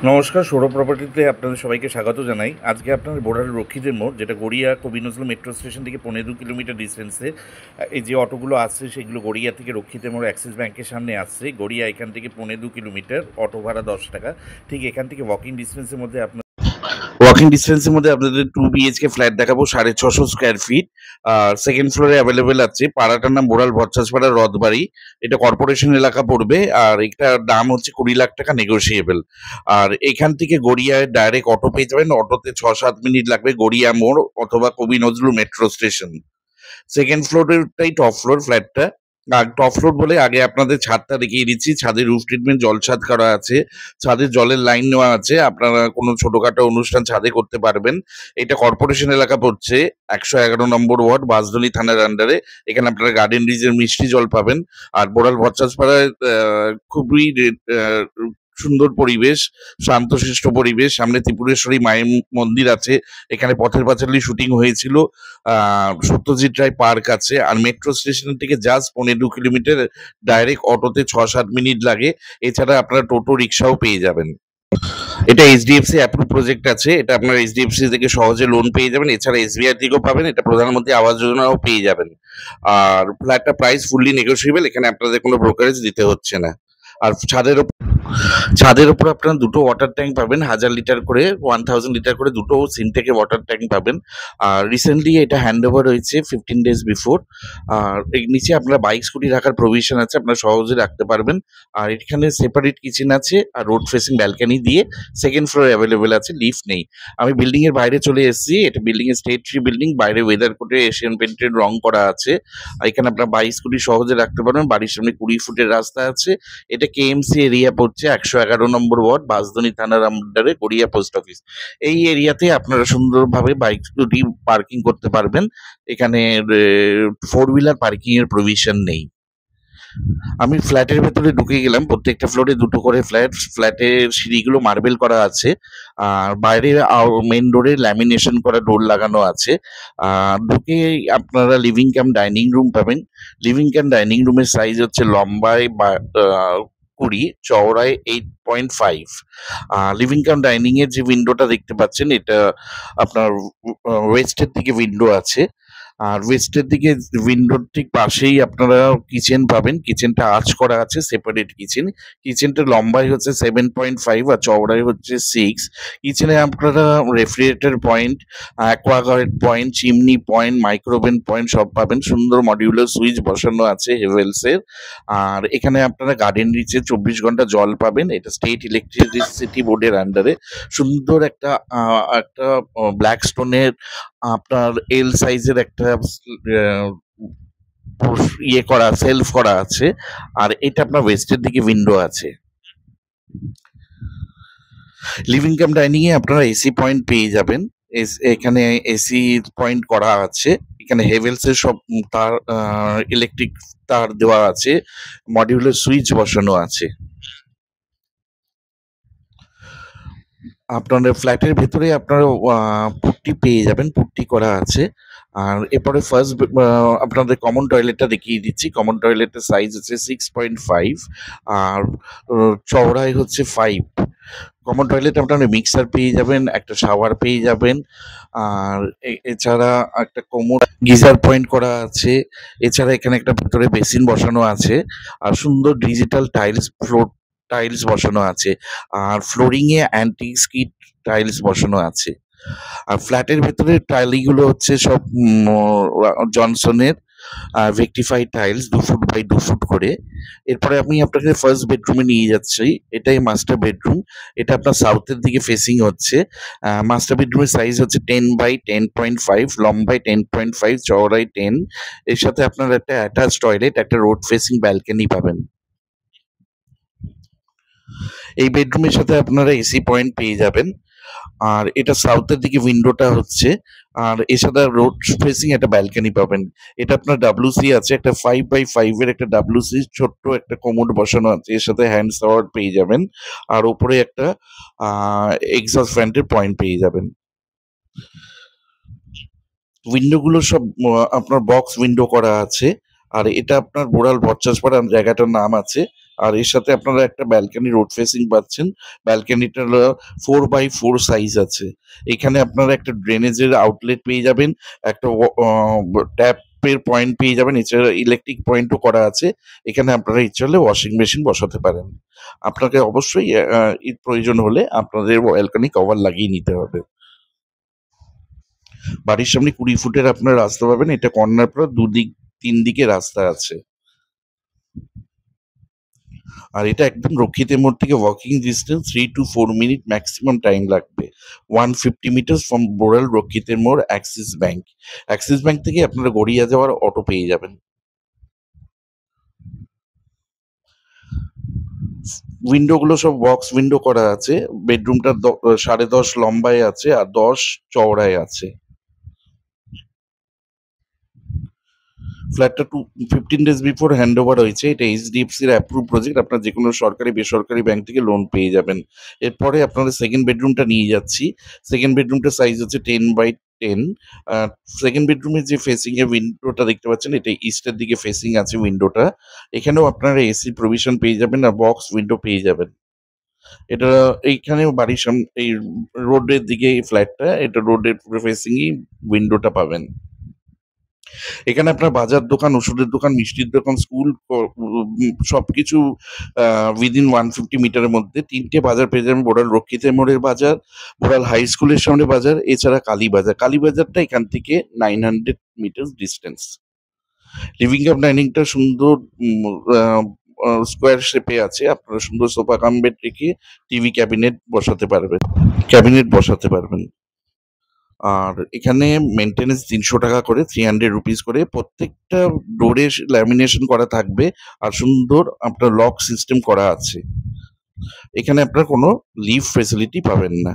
নমস্কার, সৌরভ প্রপার্টিতে আপনাদের সবাইকে স্বাগত জানাই। আজকে আপনাদের বোড়াল রক্ষীদের মোড়, যেটা গড়িয়া কবি নজরুল মেট্রো স্টেশন থেকে ১৫-২ কিলোমিটার ডিস্টেন্সে। এই যে অটোগুলো আসছে সেগুলো গড়িয়া থেকে রক্ষীদের মোড় অ্যাক্সিস ব্যাংকের সামনে আসছে। গড়িয়া এখান থেকে ১৫-২ কিলোমিটার, অটো ভাড়া ১০ টাকা। ঠিক এখান থেকে ওয়াকিং ডিস্টেন্সের মধ্যে আপনাদের 2 BHK ফ্ল্যাট দেখাবো, ৬৫০ স্কোয়ার ফিট। আর সেকেন্ড ফ্লোরে অ্যাভেলেবেল আছে। পাড়াটার নাম বোড়াল ভট্টাচপাড়া রথবাড়ি। এটা কর্পোরেশন এলাকা পড়বে, আর এটার দাম হচ্ছে ২০ লাখ টাকা, নেগোসিয়েবল। আর এখান থেকে গড়িয়ায় ডাইরেক্ট অটো পেয়ে যাবেন। অটোতে ৬-৭ মিনিট লাগবে গড়িয়া মোড় অথবা Kavi Nazrul metro station. Second ফ্লোরেরটাই টপ ফ্লোর ফ্ল্যাটটা। আর টপ ফ্লোর বলে আগে আপনাদের ছাদটা দেখিয়ে দিচ্ছি। ছাদে রুফ ট্রিটমেন্ট, জল ছাদ করা আছে। ছাদের জলের লাইন নেওয়া আছে, আপনারা কোনো ছোটখাটো অনুষ্ঠান ছাদে করতে পারবেন। এটা কর্পোরেশন এলাকা পড়ছে, ১১১ নম্বর ওয়ার্ড, বাঁশদলী থানার আন্ডারে। এখানে আপনারা গার্ডেন রিজের মিষ্টি জল পাবেন। আর বোড়াল ভট্টাচপাড়ায় খুবই সুন্দর পরিবেশ, শান্তশিষ্ট পরিবেশ। সামনে ত্রিপুরেশ্বরী মায়ের মন্দির আছে। এখানে পথের পাঁচালী শুটিং হয়েছিল। সত্যজিৎ রায় পার্ক আছে। আর মেট্রো স্টেশন থেকে জাস্ট ১৫-২ কিলোমিটার, ডাইরেক্ট অটোতে ৬-৭ মিনিট লাগে। এছাড়া আপনারা টোটো রিক্সাও পেয়ে যাবেন। এটা এইচডিএফসি অ্যাপ্রুভ প্রজেক্ট আছে। এটা আপনারা এইচডিএফসি থেকে সহজে লোন পেয়ে যাবেন। এছাড়া এসবিআই থেকেও পাবেন। এটা প্রধানমন্ত্রী আবাস যোজনাও পেয়ে যাবেন। আর ফ্ল্যাটটা প্রাইস ফুললি নেগোসিয়েবল, এখানে আপনাদের কোনো ব্রোকারেজ দিতে হচ্ছে না। আর ছাদের উপর আপনারা দুটো ওয়াটার ট্যাঙ্ক পাবেন, ১০০০ লিটার করে, ১০০০ লিটার করে দুটো সিনটেকে ওয়াটার ট্যাঙ্ক পাবেন। আর রিসেন্টলি এটা হ্যান্ড ওভার হয়েছে 15 days বিফোর। আর এর নিচে আপনারা বাইক স্কুটি রাখার প্রভিশন আছে, আপনারা সহজে রাখতে পারবেন। আর এখানে সেপারেট কিচেন আছে, আর রোড ফেসিং ব্যালকানি দিয়ে সেকেন্ড ফ্লোরে অ্যাভেলেবেল আছে, লিফট নেই। আমি বিল্ডিং এর বাইরে চলে এসেছি। এটা বিল্ডিং এর স্টেট 3 বিল্ডিং, বাইরে ওয়েদার কোটে এশিয়ান পেন্টেড রং করা আছে। আর এখানে আপনার বাইক স্কুটি সহজে রাখতে পারবেন। বাড়ির সামনে ২০ ফুটের রাস্তা আছে। এটা কেএমসি এরিয়া পড়ছে, ১১১ নম্বর ওয়ার্ড, বাঁশদনী থানার আন্ডারে, গড়িয়া পোস্ট অফিস। এই এরিয়াতে আপনারা সুন্দরভাবে বাইক স্কুটি পার্কিং করতে পারবেন। এখানে 4 হুইলার পার্কিং এর প্রভিশন নেই। আমি ফ্ল্যাটের ভেতরে ঢুকে গেলাম। প্রত্যেকটা ফ্লোরে দুটো করে ফ্ল্যাট। ফ্ল্যাটের সিঁড়িগুলো মার্বেল করা আছে। আর বাইরে মেন ডোরে ল্যামিনেশন করা ডোর লাগানো আছে। ঢুকে আপনারা লিভিং কাম ডাইনিং রুম পাবেন। লিভিং কাম ডাইনিং রুমের সাইজ হচ্ছে লম্বায় ২০, চওড়ায় 8.5। লিভিং কাম ডাইনিং এর যে উইন্ডোটা দেখতে পাচ্ছেন, এটা আপনার ওয়েস্টের দিকে উইন্ডো আছে। আর ওয়েস্টের দিকে উইন্ডোর ঠিক পাশেই আপনারা কিচেন পাবেন। কিচেনটা আর্চ করা আছে, সেপারেট কিচেন। কিচেনটা লম্বায় হচ্ছে 7.5 আর চওড়ায় হচ্ছে 6। কিচেনে আপনারা refrigerator point, Aquaguard point, chimney point, micro oven point সব পাবেন। সুন্দর মডিউলার সুইচ বসানো আছে হেভেলসের। আর এখানে আপনারা গার্ডেন রিচে ২৪ ঘন্টা জল পাবেন। এটা স্টেট ইলেকট্রিসিটি বোর্ডের আন্ডারে। সুন্দর একটা ব্ল্যাক স্টোনের আপনার এল সাইজের একটা ইয়ে করা, সেলফ করা আছে। আর এটা আপনার ওয়েস্টের দিকে উইন্ডো আছে। লিভিং কাম ডাইনিং এ আপনারা এসি পয়েন্ট পেয়ে যাবেন। এখানে এসি পয়েন্ট করা আছে। এখানে হেভেলস এর সব তার, ইলেকট্রিক তার দেওয়া আছে। মডিউলার সুইচ বসানো আছে। আপনাদের ফ্ল্যাটের ভেতরে আপনারা পুট্টি পেয়ে যাবেন, পুট্টি করা আছে। আর এরপরে আপনাদের কমন টয়লেটটা দেখিয়ে দিচ্ছি। কমন টয়লেটের সাইজ হচ্ছে 6.5, আর চওড়ায় হচ্ছে 5। কমন টয়লেট আপনারা মিক্সার পেয়ে যাবেন, একটা শাওয়ার পেয়ে যাবেন। আর এছাড়া একটা কোমোড গিজার পয়েন্ট করা আছে। এছাড়া এখানে একটা ভেতরে বেসিন বসানো আছে। আর সুন্দর ডিজিটাল টাইলস বসানো আছে। আর ফ্লোরিং এ অ্যান্টিক স্কিড টাইলস বসানো আছে। আর ফ্ল্যাটের ভেতরে টাইলগুলো হচ্ছে সব জনসনের ভেক্টিফাইড টাইলস, 2 ফুট বাই 2 ফুট করে। এরপরে আমি আপনাকে ফার্স্ট বেডরুমে নিয়ে যাচ্ছি। এটাই মাস্টার বেডরুম। এটা আপনার সাউথের দিকে ফেসিং হচ্ছে। মাস্টার বেডরুমের সাইজ হচ্ছে 10 বাই 10.5, লম্বায় 10.5, চওড়ায় 10। এর সাথে আপনার একটা অ্যাটাচ টয়লেট, একটা রোড ফেসিং ব্যালকনি পাবেন। এই বেডরুমের সাথে আপনারা এসি পয়েন্ট পেয়ে যাবেন। আর এটা সাউথের দিকে উইন্ডোটা হচ্ছে। আর এছাড়া রোড ফেসিং একটা ব্যালকনি পাবেন। এটা আপনার ডাব্লিউসি আছে, একটা 5x5 এর একটা ডাব্লিউসি ছোট্ট একটা কোমোড বসানো আছে। এর সাথে হ্যান্ড শাওয়ার পেয়ে যাবেন। আর উপরে একটা এক্সস্ট ফ্যানের পয়েন্ট পেয়ে যাবেন। উইন্ডোগুলো সব আপনার বক্স উইন্ডো করা আছে। আর এটা আপনার বোড়াল ভট্টাচপাড়া জায়গাটার নাম আছে। আর এর সাথে আপনারা একটা ব্যালকনি রোড ফেসিং পাচ্ছেন। ব্যালকনিটার 4x4 সাইজ আছে। এখানে আপনারা একটা ড্রেনেজের আউটলেট পেয়ে যাবেন, একটা ট্যাপের পয়েন্ট পেয়ে যাবেন, এছাড়া ইলেকট্রিক পয়েন্টও করা আছে। এখানে আপনারা ইচ্ছে হলে ওয়াশিং মেশিন বসাতে পারেন। আপনাকে অবশ্যই এর প্রয়োজন হলে আপনাদের ব্যালকনি কভার লাগিয়ে নিতে হবে। বাড়ির সামনে 20 ফুটের আপনার রাস্তা পাবেন। এটা কর্নার প্লট, দুদিক 3 দিকে রাস্তা আছে। আর এটা একদম রক্ষিতের মোড় থেকে walking distance 3 to 4 minute maximum time লাগবে। 150 মিটার্স ফ্রম বোড়াল রক্ষিতের মোড় অ্যাক্সিস ব্যাংক। অ্যাক্সিস ব্যাংক থেকে আপনারা গড়িয়া যাওয়ার অটো পেয়ে যাবেন। উইন্ডো গুলো সব বক্স উইন্ডো করা আছে। বেডরুমটা 10.5 লম্বায় আছে আর 10 চওড়ায় আছে। ফ্ল্যাটটা 15 ডেজ বিফোর হ্যান্ড ওভার হয়েছে। এটা এইচডিএফসির অ্যাপ্রুভ প্রজেক্ট। আপনার যে কোনো সরকারি বেসরকারি ব্যাংক থেকে লোন পেয়ে যাবেন। এরপরে আপনাদের সেকেন্ড বেডরুমটা নিয়ে যাচ্ছি। সেকেন্ড বেডরুমটার সাইজ হচ্ছে 10x10। সেকেন্ড বেডরুমের যে ফেসিং এর উইন্ডোটা দেখতে পাচ্ছেন, এটা ইস্টের দিকে ফেসিং আছে উইন্ডোটা। এখানেও আপনারা এসি প্রভিশন পেয়ে যাবেন আর বক্স উইন্ডো পেয়ে যাবেন। এটা এইখানেও বাড়ির সামনে এই রোডের দিকে এই ফ্ল্যাটটা, এটা রোডের পুরো ফেসিংই উইন্ডোটা পাবেন। এখানে আপনার বাজার দোকান, ওষুধের দোকান, মিষ্টির দোকান, স্কুল সবকিছু উইদিন 150 মিটারের মধ্যে। 3টে বাজার পেয়ে যাবেন। বোড়াল রক্ষিতের মোড়ের বাজার, বোড়াল হাই স্কুলের সামনে বাজার, এছাড়া কালীবাজার। কালীবাজারটা এখান থেকে 900 মিটার ডিস্টেন্স। লিভিং কাম ডাইনিংটা সুন্দর স্কোয়ার শেপে আছে। আপনারা সুন্দর সোফা কাম বেড রেখে টিভি ক্যাবিনেট বসাতে পারবেন। আর এখানে মেনটেনেন্স 300 টাকা করে, 300 রুপিস করে। প্রত্যেকটা ডোরে ল্যামিনেশন করা থাকবে আর সুন্দর আপনার লক সিস্টেম করা আছে। এখানে আপনার কোনো লিফট ফেসিলিটি পাবেন না।